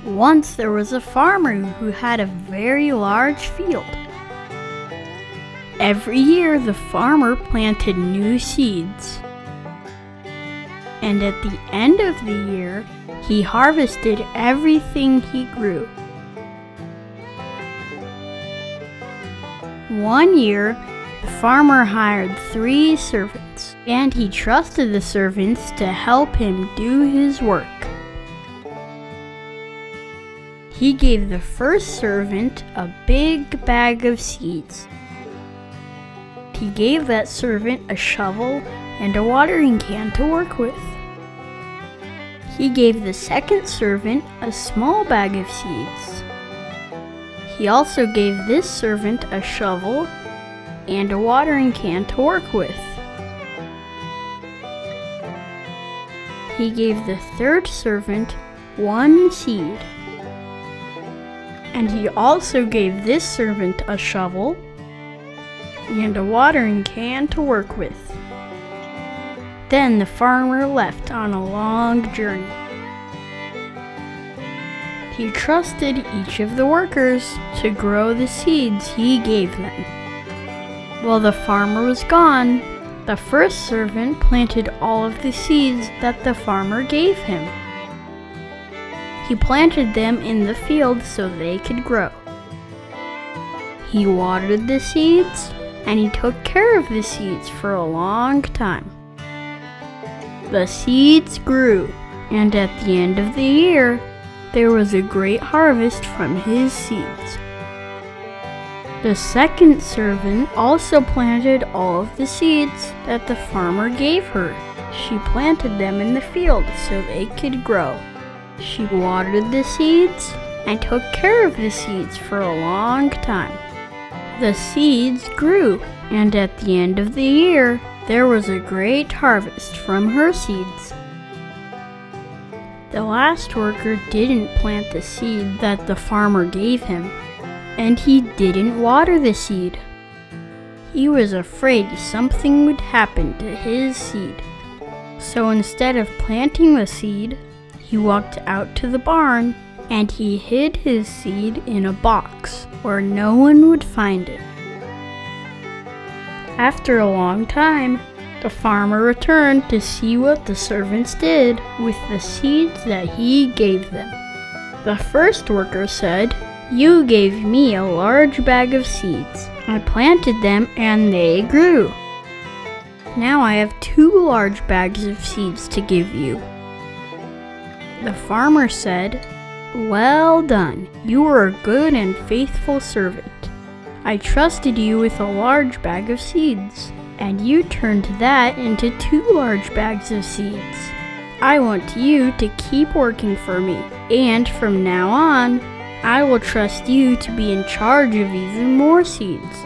Once there was a farmer who had a very large field. Every year the farmer planted new seeds. And at the end of the year, he harvested everything he grew. One year, the farmer hired 3 servants, and he trusted the servants to help him do his work. He gave the first servant a big bag of seeds. He gave that servant a shovel and a watering can to work with. He gave the second servant a small bag of seeds. He also gave this servant a shovel and a watering can to work with. He gave the third servant 1 seed. And he also gave this servant a shovel and a watering can to work with. Then the farmer left on a long journey. He trusted each of the workers to grow the seeds he gave them. While the farmer was gone, the first servant planted all of the seeds that the farmer gave him. He planted them in the field so they could grow. He watered the seeds, and he took care of the seeds for a long time. The seeds grew, and at the end of the year, there was a great harvest from his seeds. The second servant also planted all of the seeds that the farmer gave her. She planted them in the field so they could grow. She watered the seeds and took care of the seeds for a long time. The seeds grew, and at the end of the year, there was a great harvest from her seeds. The last worker didn't plant the seed that the farmer gave him, and he didn't water the seed. He was afraid something would happen to his seed. So instead of planting the seed, he walked out to the barn and he hid his seed in a box where no one would find it. After a long time, the farmer returned to see what the servants did with the seeds that he gave them. The first worker said, "You gave me a large bag of seeds. I planted them and they grew. Now I have 2 large bags of seeds to give you." The farmer said, "Well done. You were a good and faithful servant. I trusted you with a large bag of seeds, and you turned that into 2 large bags of seeds. I want you to keep working for me, and from now on, I will trust you to be in charge of even more seeds."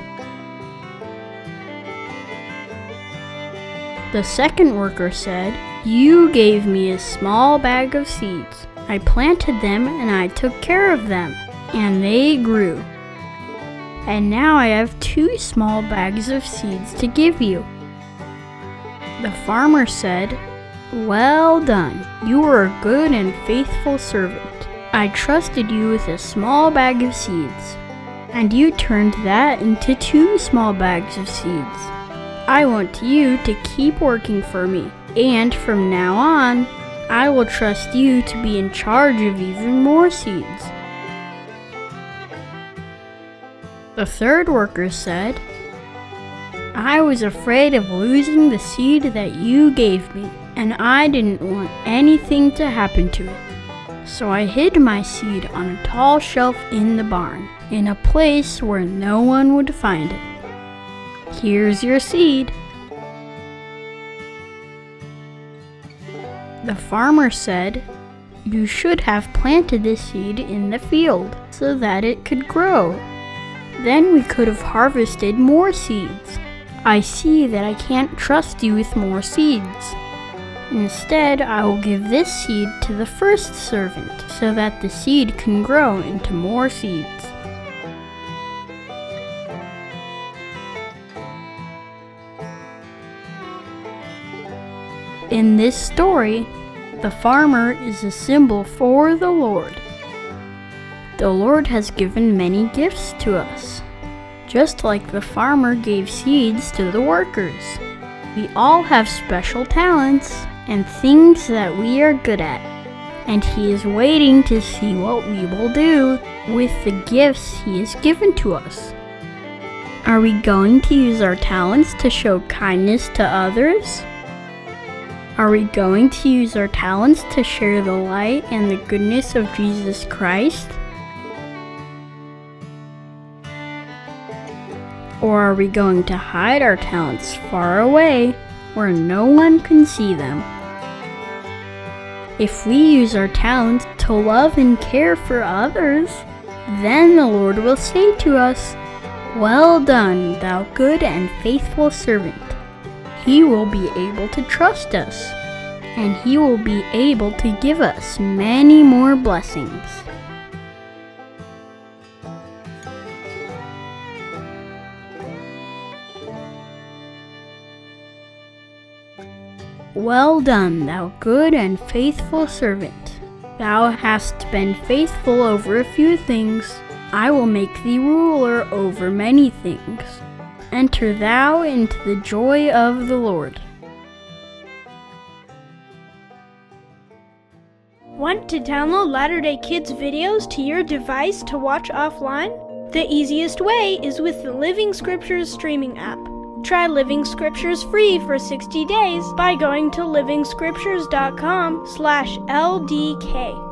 The second worker said, "You gave me a small bag of seeds. I planted them and I took care of them, and they grew. And now I have 2 small bags of seeds to give you." The farmer said, "Well done. You were a good and faithful servant. I trusted you with a small bag of seeds, and you turned that into 2 small bags of seeds. I want you to keep working for me, and from now on, I will trust you to be in charge of even more seeds." The third worker said, "I was afraid of losing the seed that you gave me, and I didn't want anything to happen to it. So I hid my seed on a tall shelf in the barn, in a place where no one would find it. Here's your seed." The farmer said, "You should have planted the seed in the field so that it could grow. Then we could have harvested more seeds. I see that I can't trust you with more seeds. Instead, I will give this seed to the first servant so that the seed can grow into more seeds." In this story, The farmer is a symbol for the Lord. The Lord has given many gifts to us, just like the farmer gave seeds to the workers. We all have special talents and things that we are good at, and He is waiting to see what we will do with the gifts He has given to us. Are we going to use our talents to show kindness to others? Are we going to use our talents to share the light and the goodness of Jesus Christ? Or are we going to hide our talents far away where no one can see them? If we use our talents to love and care for others, then the Lord will say to us, "Well done, thou good and faithful servant." He will be able to trust us, and He will be able to give us many more blessings. Well done, thou good and faithful servant. Thou hast been faithful over a few things. I will make thee ruler over many things. Enter thou into the joy of the Lord. Want to download Latter-day Kids videos to your device to watch offline? The easiest way is with the Living Scriptures streaming app. Try Living Scriptures free for 60 days by going to livingscriptures.com/LDK.